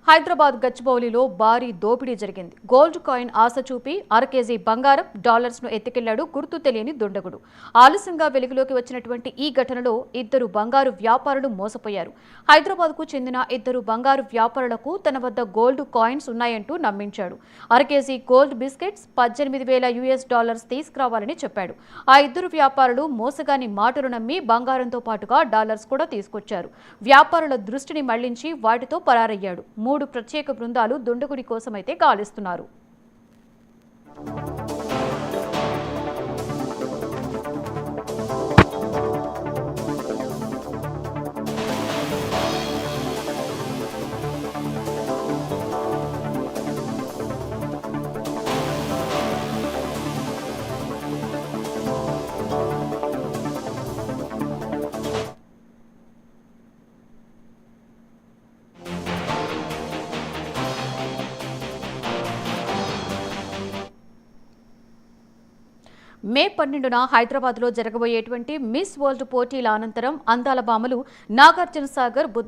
హైదరాబాద్ గచ్చిబౌలిలో భారీ దోపిడీ జరిగింది. గోల్డ్ కాయిన్ ఆశ చూపి అర కేజీ బంగారం, డాలర్స్ను ఎత్తుకెళ్లాడు గుర్తు తెలియని దుండగుడు. ఆలస్యంగా వెలుగులోకి వచ్చినటువంటి ఈ ఘటనలో ఇద్దరు బంగారు వ్యాపారులు మోసపోయారు. హైదరాబాద్కు చెందిన ఇద్దరు బంగారు వ్యాపారులకు తన వద్ద గోల్డ్ కాయిన్స్ ఉన్నాయంటూ నమ్మించాడు. అర కేజీ గోల్డ్ బిస్కెట్స్, $18,000 తీసుకురావాలని చెప్పాడు. ఆ ఇద్దరు వ్యాపారులు మోసగాని మాటలు నమ్మి బంగారంతో పాటుగా డాలర్స్ కూడా తీసుకొచ్చారు. వ్యాపారుల దృష్టిని మళ్లించి వాటితో పరారయ్యాడు. 3 ప్రత్యేక బృందాలు దుండగుడి కోసమైతే గాలిస్తున్నారు. మే 12న హైదరాబాద్లో జరగబోయేటువంటి మిస్ వరల్డ్ పోటీల అనంతరం అందాల భామలు నాగార్జునసాగర్, బుద్ధ